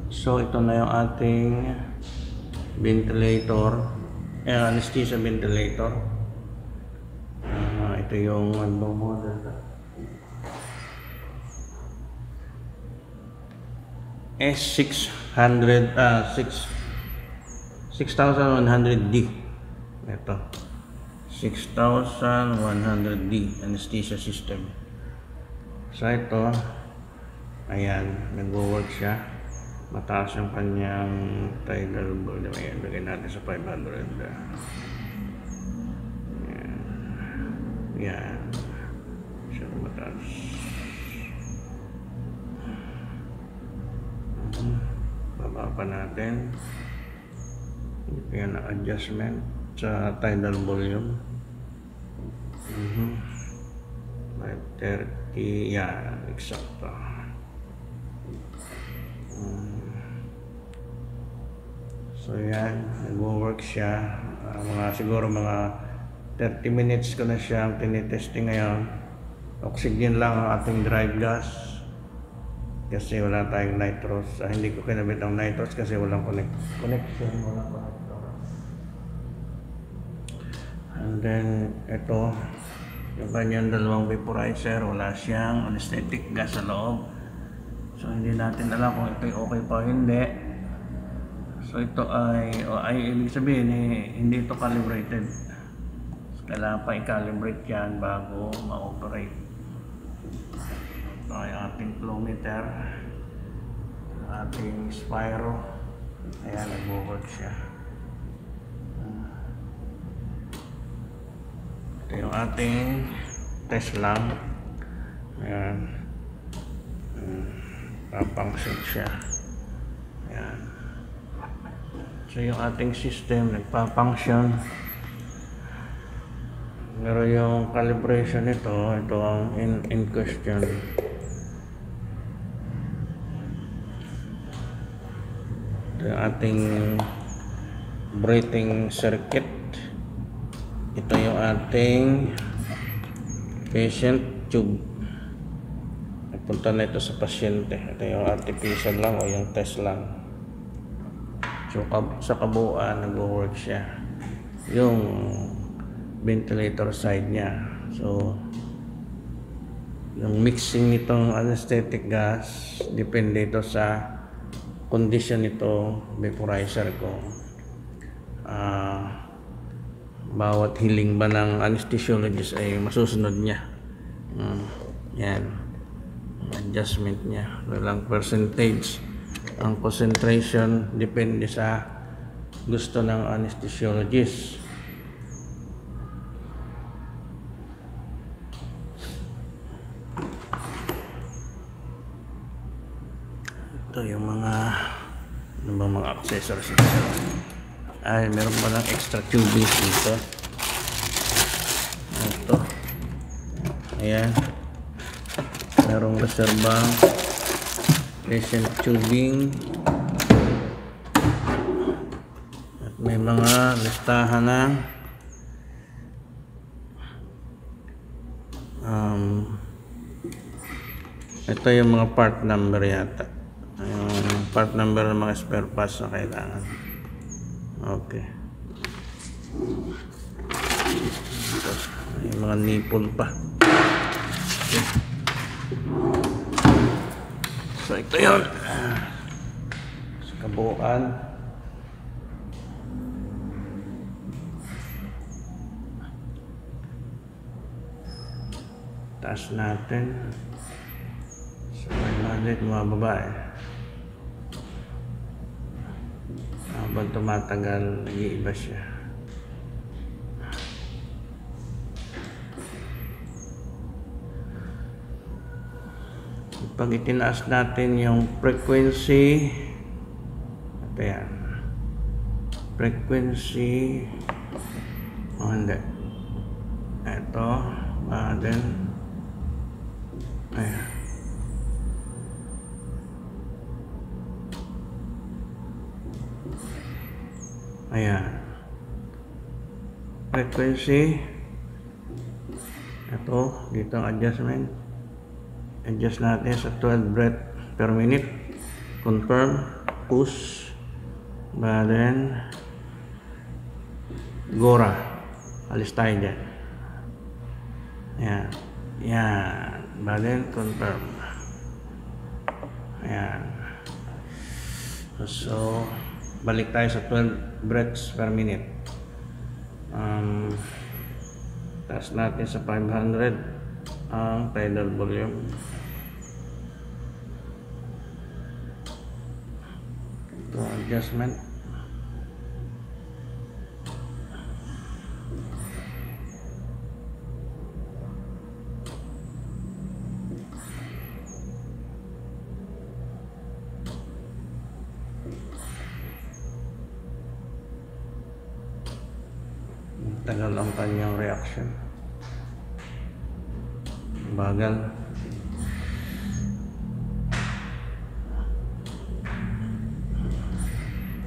So ito na yung ating ventilator, anesthesia ventilator. Ito yung model S600 6100D. Ito 6100D anesthesia system. So ito, ayan, nagwo-work siya. Mataas yung kanyang tidal volume. Ayan, lagyan natin sa 500. Ayan, siya mataas. Baba pa natin. Ayan ang adjustment sa tidal volume. 530, yan, eksakto. So yan, nag-work siya. Siguro mga 30 minutes ko na siyang tinitesting ngayon. Oxygen lang ang ating drive gas kasi wala tayong nitros. Hindi ko kinabit ang nitros kasi walang connection, walang connector. And then ito yung kanyang dalawang vaporizer, wala siyang anesthetic gas sa loob. So hindi natin alam kung ito okay pa o hindi. So ito ay ibig sabihin hindi ito calibrated. So, kailangan pa i-calibrate yan bago ma-operate. Ito ay ating flow meter, ating Spiro. Ayan, nag-work siya. Ito yung ating test lamp. Ayan. Papansin siya. Ayan. So yung ating system nagpa-function. Pero yung calibration nito, ito ang in question. Ito yung ating breathing circuit. Ito yung ating patient tube. Nagpunta na ito sa pasyente. Ito yung artificial lang o yung test lang. So sa kabuuan nag-work siya yung ventilator side niya. So yung mixing nitong anesthetic gas depende ito sa condition nito vaporizer ko. Bawat hiling ba ng anesthesiologist ay masusunod niya. Yan adjustment niya, walang percentage. Ang concentration depende sa gusto ng anesthesiologist. Ito yung mga mga accessories nito. Ay, meron pa ng extra tubing dito. Ito. Ayan. Merong reserbang patient tubing. At may mga listahan ng ito yung mga part number yata. Yung part number ng mga spare parts na kailangan. Okay. May mga nipple pa. Okay. So ito yun sa kabuuan. Taas natin. So may mga babae. Habang tumatagal, nag-iiba siya. Pag itinaas natin yung frequency, ito yan, frequency, hindi, ito, then, ayan, ayan, frequency, ito, dito ang adjust natin sa 12 breath per minute, confirm. Arcus, then Gora. Alis tayo dyan. Yan. Yan. Then confirm. Ayan. So, balik tayo sa 12 breaths per minute. Taas natin sa 500 ang tidal volume. Ito, adjustment. Tagal ang kanyang reaction. Bagal.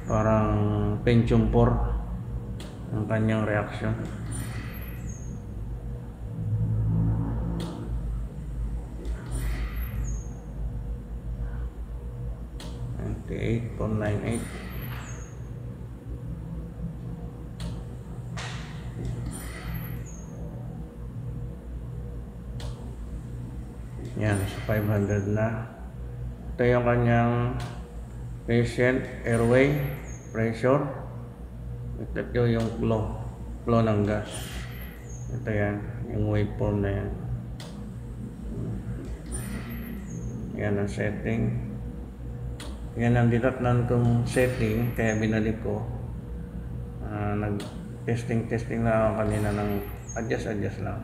Parang Pentium 4 ang kanyang reaction. .98. Yan, sa 500 na. Ito yung kanyang patient airway pressure. Ito yung flow ng gas. Ito yan, yung waveform na yan. Yan ang setting. Yan ang dinatnan kong setting, kaya binalik ko. Nag-testing na ako kanina ng adjust lang.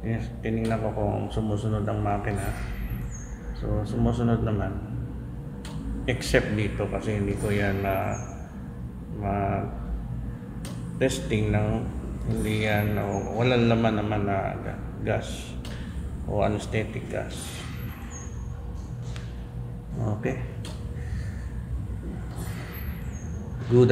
Yes, tinignan ko kung sumusunod ang makina. So, sumusunod naman. Except dito kasi hindi ko yan testing ng hindi yan, walang laman naman na gas o anesthetic gas. Okay. Good.